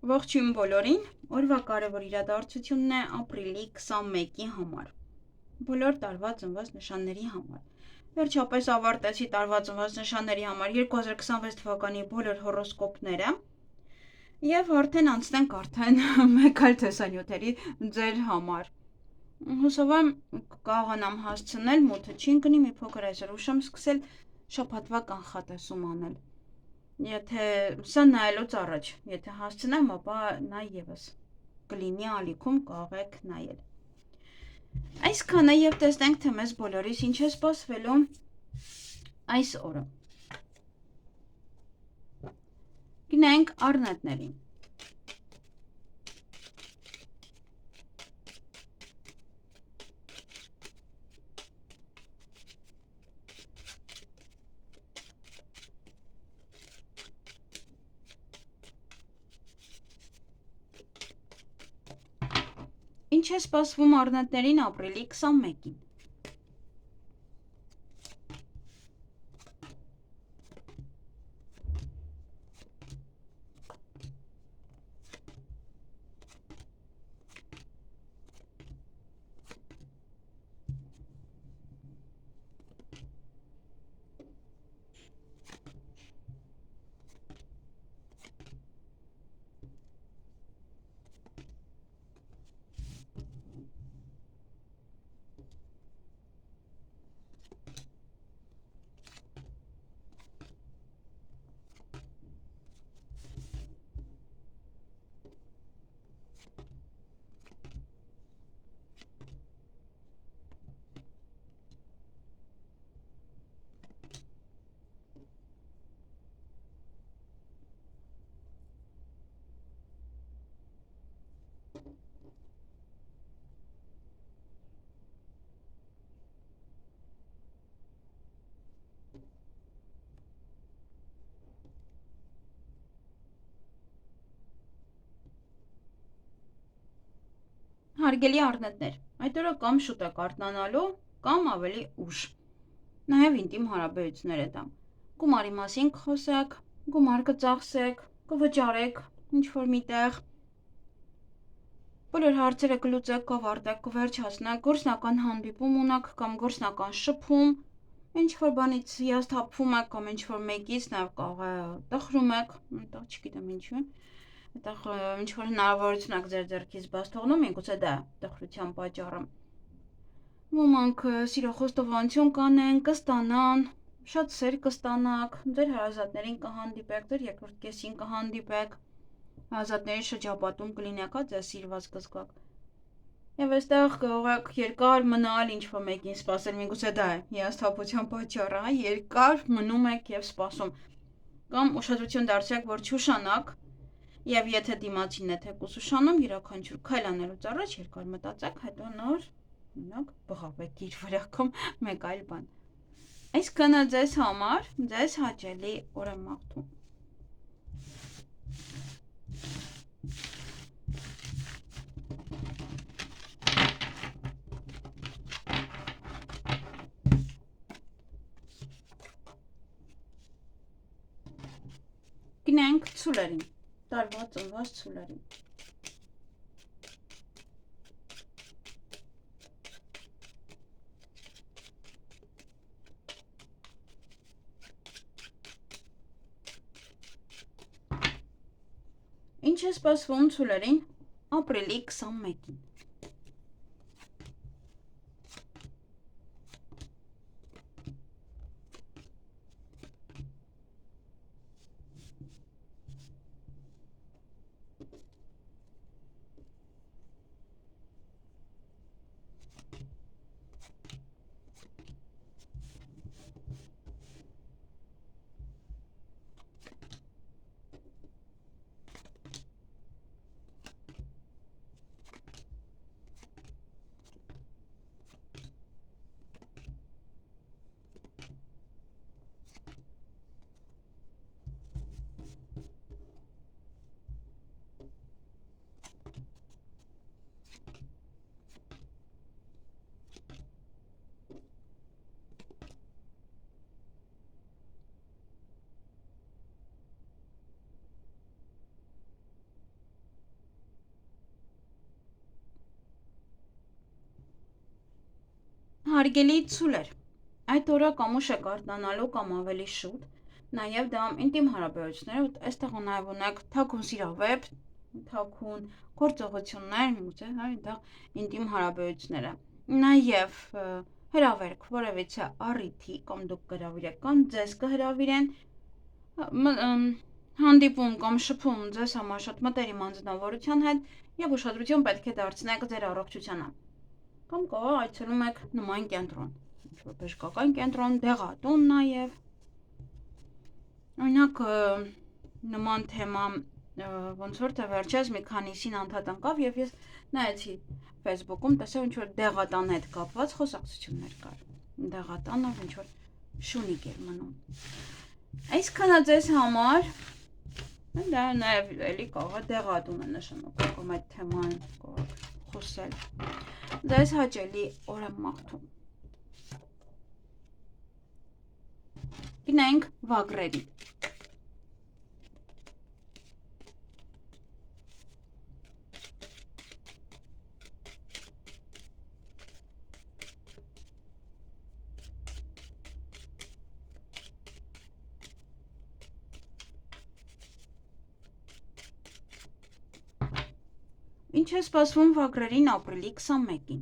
Ողջույն բոլորին, օրվա կարևոր իրադարձությունն է ապրիլի 21-ի համար, բոլոր տարվա ծնված նշանների համար։ Վերջապես ավարտեցի տարվա ծնված նշանների համար 2026 թվականի բոլոր հորոսկոպները և արդեն անցնենք մեկ այլ տեսանյութերի ձեր համար։ Հուսով եմ կարողանամ հասցնել, մութը չի ընկնի, մի փոքր այսօր ուշ եմ սկսել շաբաթվա կանխատեսում անել։ Եթե սա նայելուց առաջ, եթե հասցնեմ, ապա նա ևս կլինի ալիքում, կարող նայել։ Այսքանը և տեսնենք, թե մեզ բոլորիս ինչ է սպասվելու այս օրը։ Գնանք առնետներին։ Ինչ է սպասվում առնետներին ապրիլի 21-ին։ Հարգելի առնետներ, այդ օրը կամ շուտ եք արթնանալու, կամ ավելի ուշ։ Նաև ինտիմ հարաբերություններ է դա։ Գումարի մասին կխոսեք, գումար կծախսեք, կվճարեք ինչ-որ միտեղ։ Բոլոր հարցերը կլուծեք, կավարտեք, կվերջացնեք, գործնական հանդիպում ունեք կամ գործնական շփում, ինչ-որ բանից հիասթափվում եք կամ ինչ-որ մեկից նաև կարող է տխրում եք, չգիտեմ ինչու։ Այդտեղ ինչ-որ հնարավորություն եք ձեր ձեռքից բաց թողնում, միգուցե դա տխրության պատճառը։ Ոմանք սիրո խոստովանություն կանեն, կստանան, շատ սեր կստանաք, ձեր հարազատներին կհանդիպեք, ձեր երկրորդ կեսին կհանդիպեք, հարազատների շրջապատում կլինեք, ձեզ սիրված կզգաք։ Եվ այստեղ կարող եք երկար մնալ, ինչ-որ մեկին սպասել, միգուցե դա է հիասթափության պատճառը, երկար մնում եք եւ սպասում։ Կամ ուշադրություն դարձրեք, որ չուշանաք, եւ եթե դիմացինն է թեկուզ ուշանում, յուրաքանչյուր քայլ անելուց առաջ երկար մտածեք, հետո նոր մենակ բղավեք իր վրա կամ մեկ այլ բան։ Այսքանը ձեզ համար, ձեզ հաճելի օր եմ մաղթում։ Գնանք ցուլերին, տարվա ծնված ցուլերին։ Ինչ է սպասվում ցուլերին ապրիլի 21-ին։ Հարգելի ցուլեր, այդ օրը կամ ուշ եք արտանալու կամ ավելի շուտ, նաև դա ինտիմ հարաբերություններ, այստեղ նաև ունեք թաքուն սիրավեպ, թաքուն գործողություններ, միգուցե, հա, դա ինտիմ հարաբերությունները։ Նաև հրավերք որևիցե առիթի կամ դուք կհրավիրեք կամ ձեզ կհրավիրեն հանդիպում կամ շփում ձեզ համար շատ մտերիմ անձնավորության հետ եւ ուշադրություն պետք է դարձնեք ձեր առողջությանը։ Կամ կարող այցելում եք նման կենտրոն, ինչ-որ բժշկական կենտրոն, դեղատուն նաև։ Օրինակ նման թեմա ոնց որ թե վերջերս մի քանիսին անդադ ընկավ եւ ես նայեցի Facebook-ում, տեսա ինչ որ դեղատան հետ կապված խոսակցություններ կար։ Դեղատանը ինչ որ շունիկ էր մնում։ Այսքանը ձեզ համար դա նաև էլի կարող է դեղատուն է նշանակում կամ այդ թեման կարող խոսել։ Ձեզ հաճելի օր եմ մաղթում։ Գնանք վագրերի։ Ինչ է սպասվում վագրերին ապրիլի 21-ին։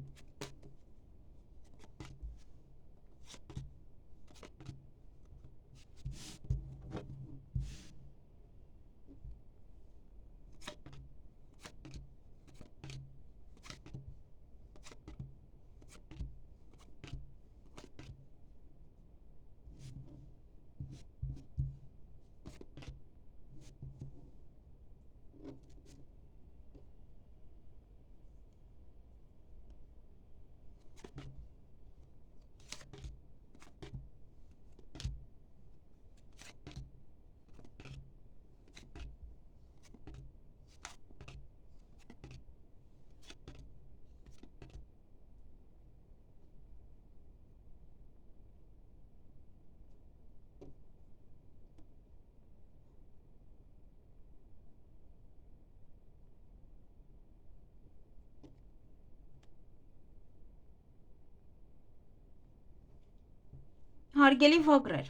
Հարգելի վագրեր,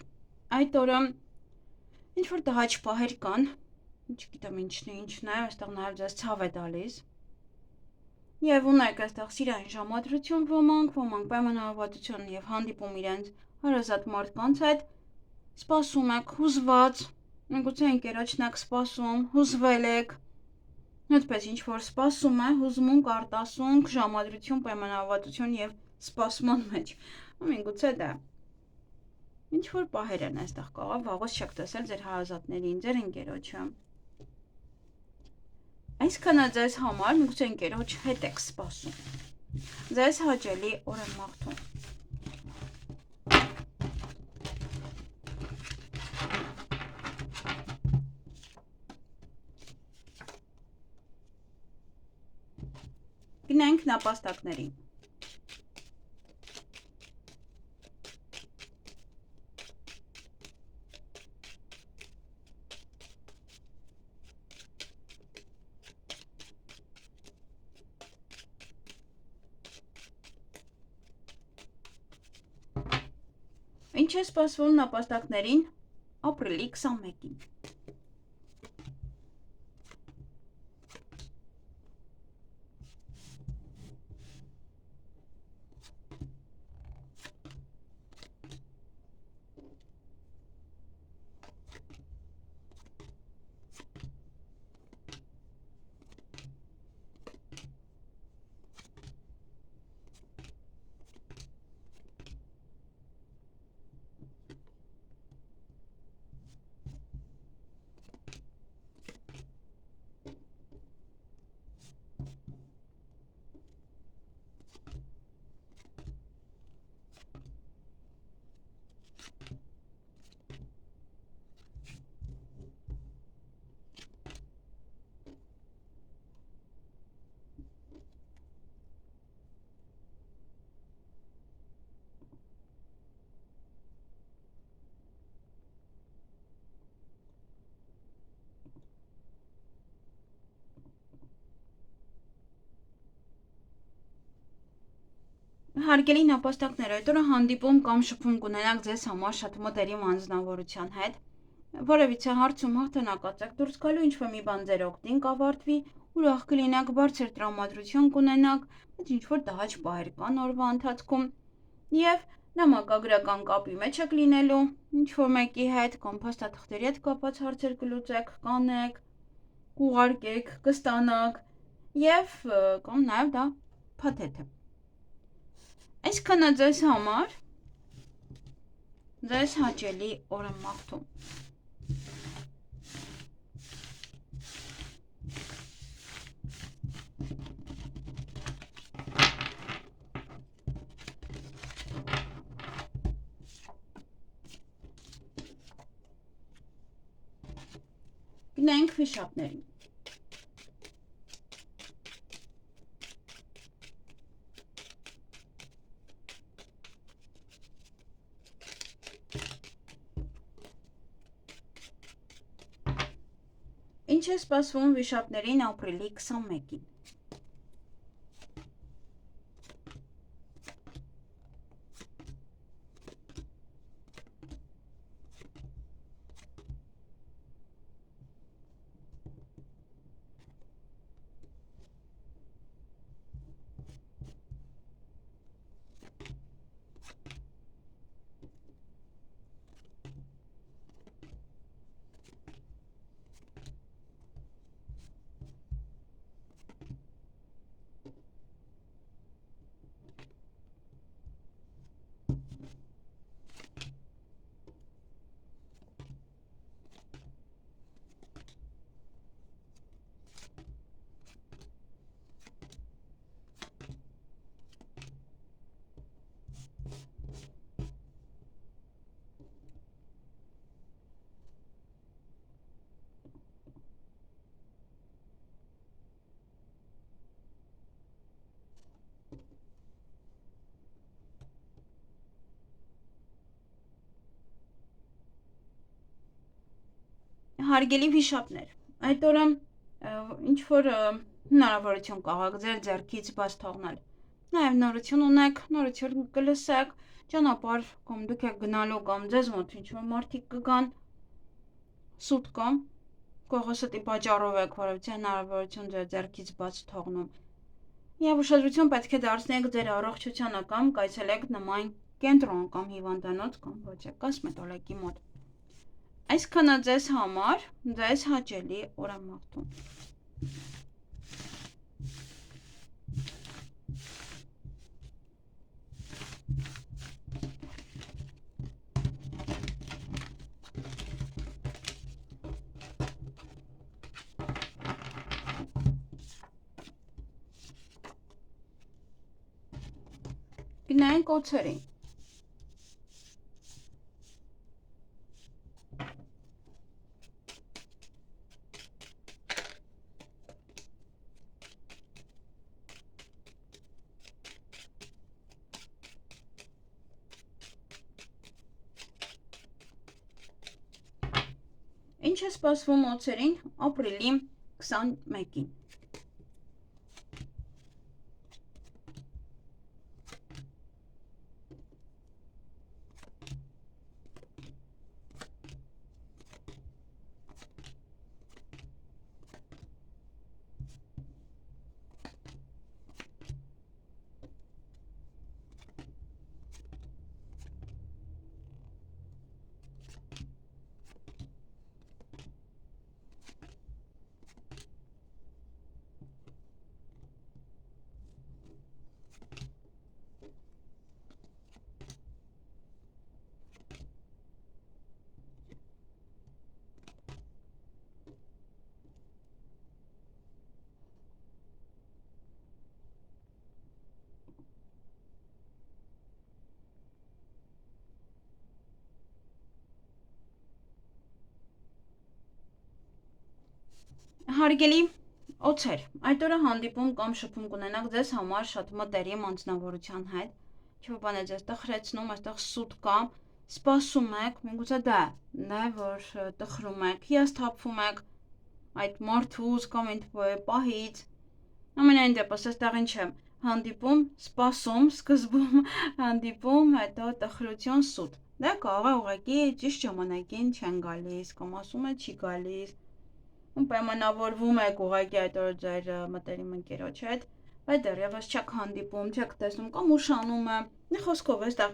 այդ օրը ինչ որ տհաճ պահեր կան, չգիտեմ ինչն է, այստեղ նաև ձեզ ցավ է տալիս։ Եվ ունեք այստեղ սիրային ժամադրություն ոմանք պայմանավորվածություն եւ հանդիպում իրենց հարազատ մարդկանց հետ, սպասում եք հուզված, միգուցե ընկերոջն եք սպասում, հուզվել եք, այդպես ինչ որ սպասում է, հուզմունք, արտասունք, ժամադրություն, պայմանավորվածություն եւ սպասման մեջ։ Միգուցե դա ինչ որ պահեր են այստեղ կարող, վաղուց չեք տեսել ձեր հարազատներին, ձեր ընկերոջը։ Այսքանը ձեզ համար միգուցե ընկերոջ հետ եք սպասում։ Ձեզ հաճելի օր եմ մաղթում։ Գնանք նապաստակներին։ Ինչ է սպասվում նապաստակներին ապրիլի 21-ին։ Հարգելի նապաստակներ, այդ օրը հանդիպում կամ շփում կունենաք ձեզ համար շատ մտերիմ անձնավորության հետ, որևիցե հարցում հաղթանակացեք դուրս գալու ինչ-որ մի բան ձեր օգտին կավարտվի, ուրախ կլինեք, բարձր տրամադրություն կունենաք, բայց ինչ-որ տհաճ պահեր կան օրվա ընթացքում եւ նամակագրական կապի մեջ եք լինելու, ինչ-որ մեկի հետ կամ փաստաթղթերի հետ կապված հարցեր կլուծեք, կանեք, կուղարկեք, կստանաք եւ կամ նաեւ դա փաթեթ է։ Այսքանը ձեզ համար ձեզ հաճելի օր եմ մաղթում։ Գնանք վիշապներին։ Ինչ է սպասվում վիշապներին ապրիլի 21-ին։ Հարգելի վիշապներ, այդ օրը ինչ-որ հնարավորություն կաղաք ձեր ձեռքից բաց թողնել։ Նաև նորություն ունեք, նորություն կլսեք, ճանապարհ կամ դուք եք գնալու կամ ձեզ մոտ ինչ-որ մարդիկ կգան, սուտ կամ կողոստի պատճառով եք որևիցե հնարավորություն ձեր ձեռքից բաց թողնում։ Եվ ուշադրություն պետք է դարձնեք ձեր առողջությանը կամ կայցելեք նման կենտրոն կամ հիվանդանոց կամ ոչ կոսմետոլոգի մոտ։ Այսքանը ձեզ համար ձեզ հաճելի օր եմ մաղթում։ Գնանք օձերին։ Ինչ է սպասվում օձերին ապրիլի 21-ին։ Հարգելի օձեր, այդ օրը հանդիպում կամ շփում կունենաք ձեզ համար շատ մտերիմ անձնավորության հետ, ինչ-որ բան է ձեզ տխրեցնում, այստեղ սուտ կա, սպասում եք, միգուցե դա է, որ տխրում եք, հիասթափվում եք այդ մարդուց կամ այդ պահից, ամենայն դեպս այստեղ ինչ է, հանդիպում, սպասում, սկզբում հանդիպում, հետո տխրություն, սուտ։ Դա կարող է ուղղակի ճիշտ ժամանակին չեն գալիս, կամ ասում է չի գալիս, պայմանավորվում եք ուղղակի այդ օրը ձեր մտերիմ ընկերոջ հետ, բայց դեռևս չեք հանդիպում, չեք տեսնում, կամ ուշանում է։ Մի խոսքով, այստեղ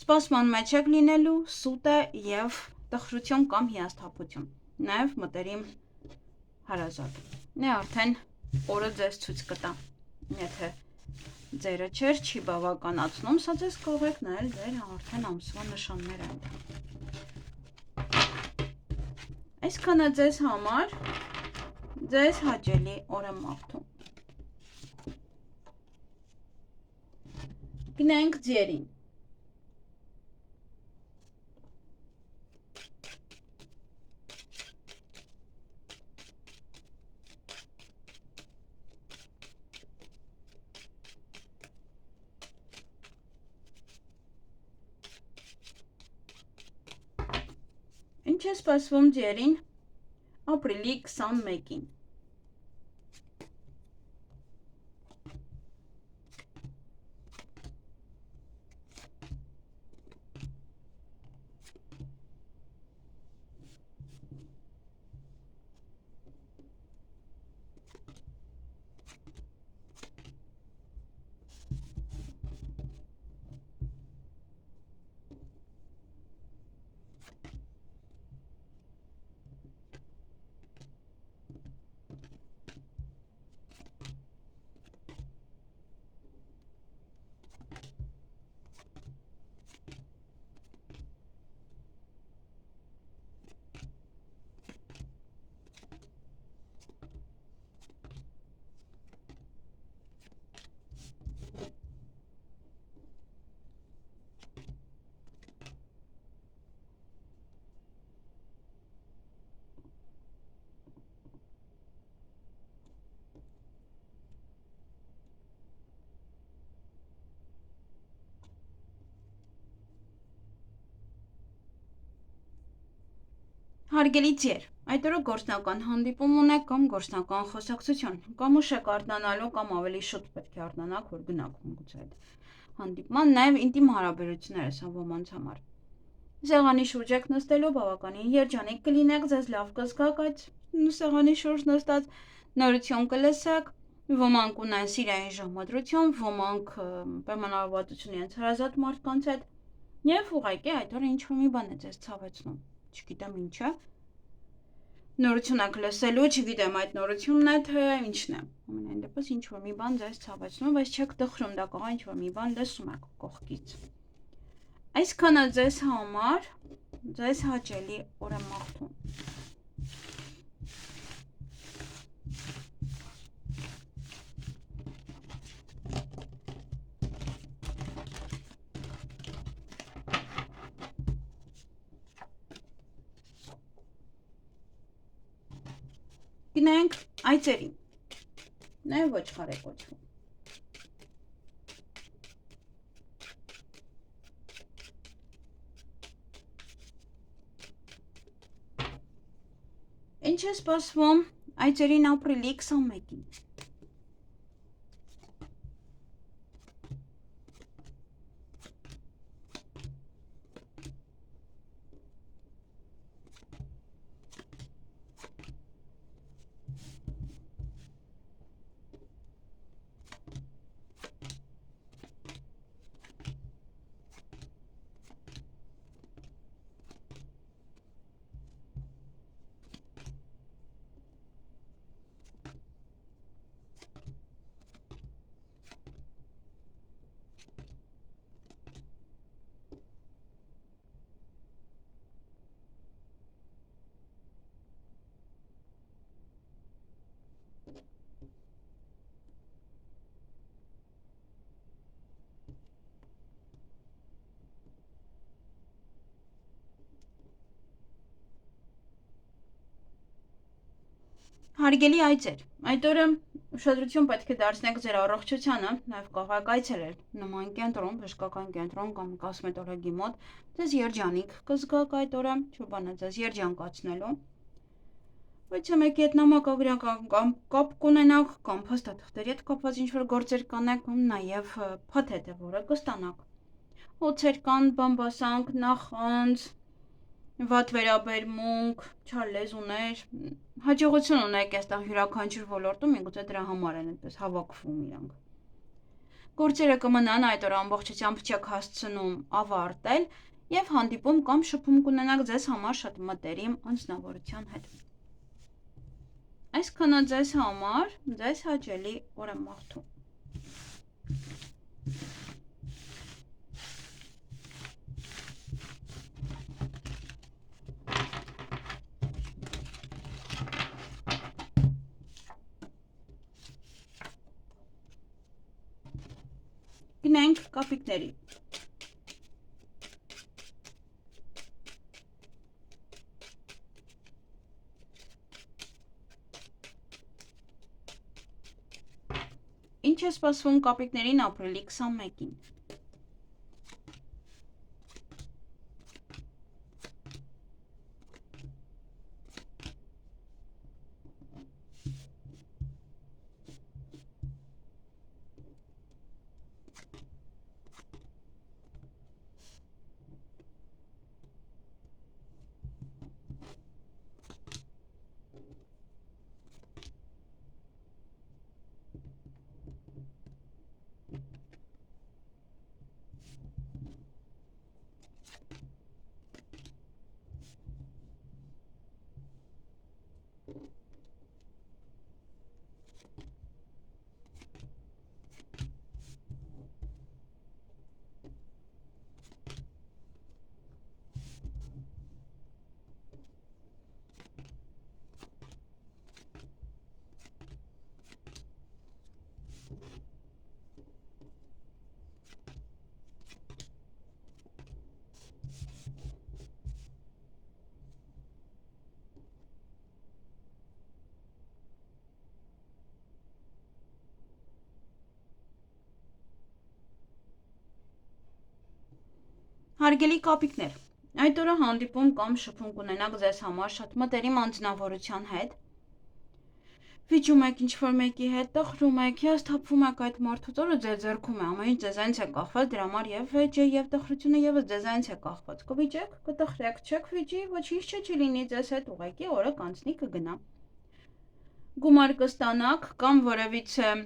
սպասման մեջ եք լինելու, սուտ է եւ տխրություն կամ հիասթափություն։ Նաեւ մտերիմ հարազատ։ Նա արդեն օրը ձեզ ցույց կտա։ Եթե ձերը չէր, չի բավականացնում, սա ձեզ կարող եք նայել ձեր արդեն ամսվա նշանները այնտեղ։ Այսքանը ձեզ համար ձեզ հաճելի օր եմ մաղթում։ Գնանք ձերին։ Ինչ է սպասվում ձերին ապրիլի 21-ին։ Հարգելի ձեր, այդ օրը գործնական հանդիպում ունեք կամ գործնական խոսակցություն, կամ ուշ եք արթնանալու կամ ավելի շուտ պետք է արթնանաք, որ գնաք գուցե այդ հանդիպման, նաև ինտիմ հարաբերություններ է սա ոմանց համար։ Սեղանի շուրջ եք նստելու, բավականին երջանիկ կլինեք, ձեզ լավ կզգաք այդ սեղանի շուրջ նստած, նորություն կլսեք, ոմանք ունեն սիրային ժամադրություն, ոմանք պայմանավորվածություն իրենց հարազատ մարդկանց հետ, եւ ուղղակի այդ օրը ինչ-որ մի բան է ձեզ ցավեցնում, չգիտեմ ինչը։ Նորություն եք լսելու, չգիտեմ այդ նորությունն է թե ինչն է։ Ամենայն դեպս ինչ-որ մի բան ձեզ ցավեցնում, բայց չեք տխրում, դա կարող է ինչ-որ մի բան լսում եք կողքից։ Այսքանը ձեզ համար ձեզ հաճելի օր եմ մաղթում։ Գնանք այծերին։ Նաև ոչխար է կոչվում։ Ինչ է սպասվում այծերին ապրիլի 21-ին։ Հարգելի այծեր, այդ օրը ուշադրություն պետք է դարձնեք ձեր առողջությանը, նաև կարող եք այցելել նման կենտրոն, բժշկական կենտրոն կամ կոսմետոլոգի մոտ, ձեզ երջանիկ կզգաք այդ օրը, ինչ-որ բան է ձեզ երջանկացնելու։ Ոչ մեկի հետ նամակագրական կամ կապ կունենաք, կամ փաստաթղթերի հետ կապված ինչ-որ գործեր կանեք, նաև փաթեթ է, որը կստանաք։ Օձեր կան, բամբասանք, նախանձ, վատ վերաբերմունք, չար լեզուներ, հաջողություն ունեք այստեղ յուրաքանչյուր ոլորտում, միգուցե դրա համար են այդպես հավաքվում իրանք։ Գործերը կմնան այդ օրը ամբողջությամբ չեք հասցնում ավարտել եւ հանդիպում կամ շփում կունենաք ձեզ համար շատ մտերիմ անձնավորության հետ։ Այսքանը ձեզ համար, ձեզ հաճելի օր եմ մաղթում։ Գնանք կապիկների։ Ինչ է սպասվում կապիկներին ապրիլի 21-ին։ Հարգելի կապիկներ, այդ օրը հանդիպում կամ շփում կունենաք ձեզ համար շատ մտերիմ անձնավորության հետ, վիճում եք ինչ-որ մեկի հետ, տխրում եք, հիասթափվում եք այդ մարդուց, օրը ձեր ձեռքում է, ամեն ինչ ձեզանից է կախված, դրա համար եւ վեճը եւ տխրությունը եւս ձեզանից է կախված։ Կվիճեք, կտխրեք, չեք վիճի, ոչինչ չի լինի ձեզ հետ, ուղղակի օրը կանցնի կգնա։ Գումար կստանաք կամ որևիցե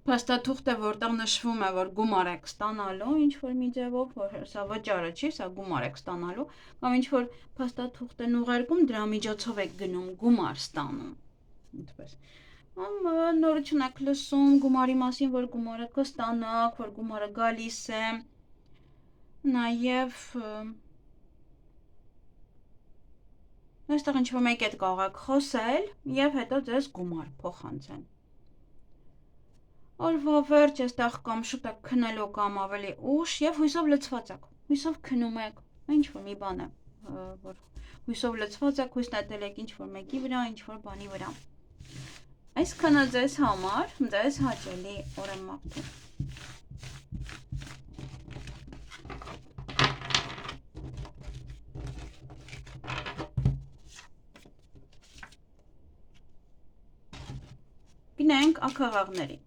փաստաթուղթ է, որտեղ նշվում է, որ գումար եք ստանալու, ինչ որ մի ձևով, որ սա վճարը չի, սա գումար եք ստանալու, կամ ինչ որ փաստաթուղթ են ուղարկում, դրա միջոցով եք գնում գումար ստանում։ Այդպես։ Նորություն եք լսում գումարի մասին, որ գումարը կստանաք, որ գումարը գալիս է։ Նաև այստեղ ինչ որ մեկ հետ կարող եք խոսել եւ հետո ձեզ գումար փոխանցեն։ Օրվա վերջ այստեղ կամ շուտ եք քնելու կամ ավելի ուշ եւ հույսով լցված եք։ Հույսով քնում եք, ինչ որ մի բան է, որ հույսով լցված եք, հույս նետել եք ինչ որ մեկի վրա, ինչ որ բանի վրա։ Այսքանը ձեզ համար, ձեզ հաճելի օր եմ մաղթում։ Գնանք աքաղաղների։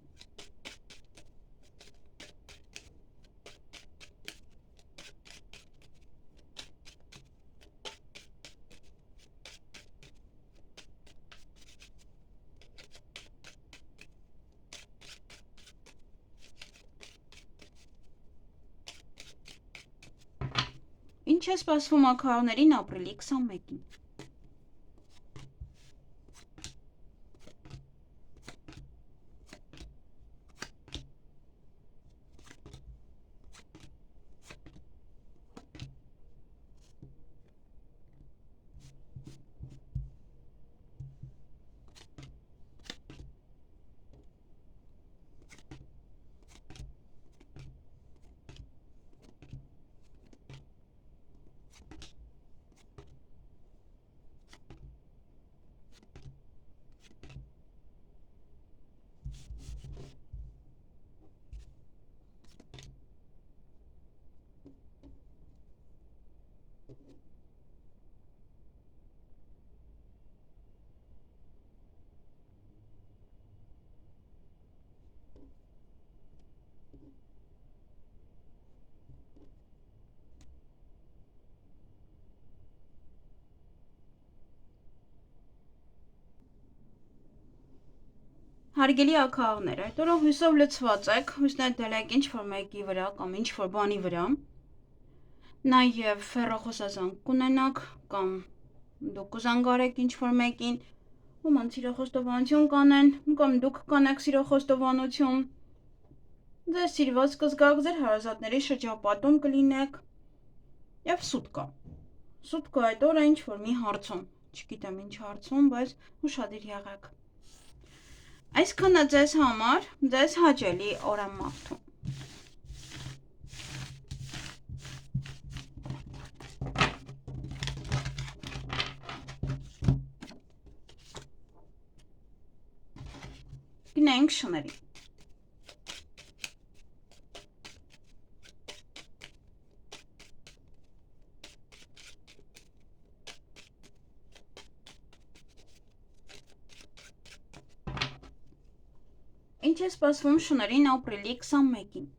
Ինչ է սպասվում աքաղաղներին ապրիլի 21-ին։ Հարգելի ակահաղներ, այդ օրը հույսով լցված եք, հույսներ դել եք ինչ-որ մեկի վրա կամ ինչ-որ բանի վրա, նաև հեռախոսազանգ կունենաք կամ դուք կզանգարեք ինչ-որ մեկին, ոմանք սիրոխոստովանություն կանեն, կամ դուք կանեք սիրոխոստովանություն, ձեզ սիրված կզգաք, ձեր հարազատների շրջապատում կլինեք և սուտ կա։ Սուտ կա այդ օրը ինչ-որ մի հարցում, չգիտեմ ինչ հարցում, բայց ուշադիր եղեք։ Այսքանը ձեզ համար, ձեզ հաճելի օր եմ մաղթում։ Գնենք շների։ Ինչ է սպասվում շներին ապրիլի 21-ին։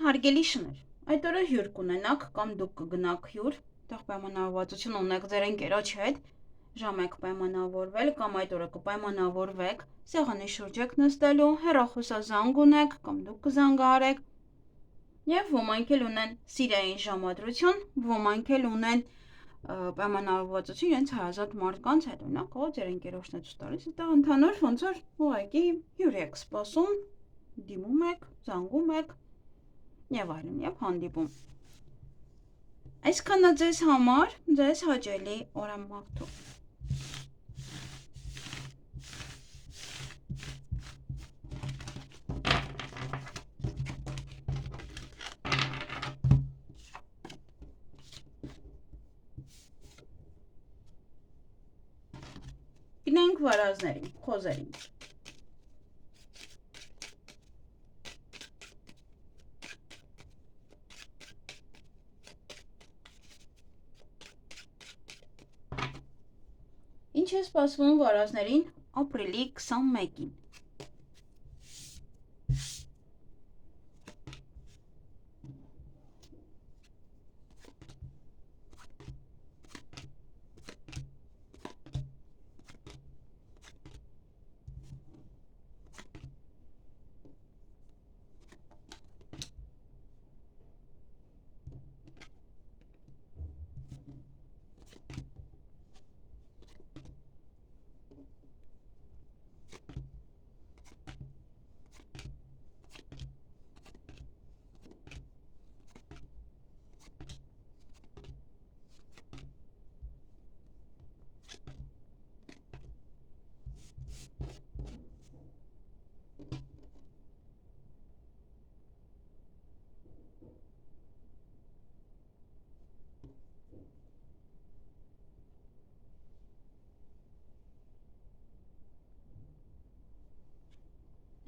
Հարգելի շներ, այդ օրը հյուր կունենաք կամ դուք կգնաք հյուր, այդտեղ պայմանավորվածություն ունեք ձեր ընկերոջ հետ, ժամ եք պայմանավորվել կամ այդ օրը կպայմանավորվեք, սեղանի շուրջ եք նստելու, հեռախոսազանգ ունեք կամ դուք կզանգահարեք և ոմանք էլ ունեն սիրային ժամադրություն, ոմանք էլ ունեն պայմանավորվածություն իրենց հարազատ մարդկանց հետ, օրինակ կողը ձեր ընկերոջն է ցույց տալիս, այդտեղ ընդհանուր ոնց որ ուղղակի հյուր եք սպասում, դիմում եք, զանգում եք և այլն և հանդիպում։ Այսքանը ձեզ համար, ձեզ հաճելի օր եմ մաղթում։ Գնենք վարազներին, խոզերին։ Ինչ է սպասվում վարազներին ապրիլի 21-ին։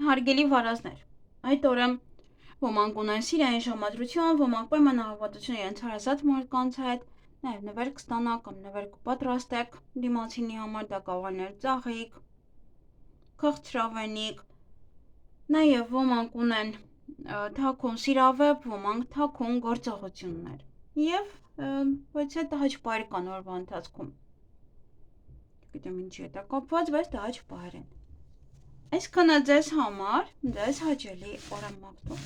Հարգելի վարազներ, այդ օրը ոմանք ունեն սիրային ժամադրություն, ոմանք պայմանավորվածություն իրենց հարազատ մարդկանց հետ, նաև նվեր կստանաք կամ նվեր կպատրաստեք դիմացինի համար, դա կարող է լինել ծաղիկ, քաղցրավենիք, նաև ոմանք ունեն թաքուն սիրավեպ, ոմանք թաքուն գործողություններ և բայց այդ հաճպահեր կան օրվա ընթացքում, չգիտեմ ինչի հետ է կապված, բայց դա հաճպահեր են։ Այսքանը ձեզ համար, ձեզ հաճելի օր եմ մաղթում։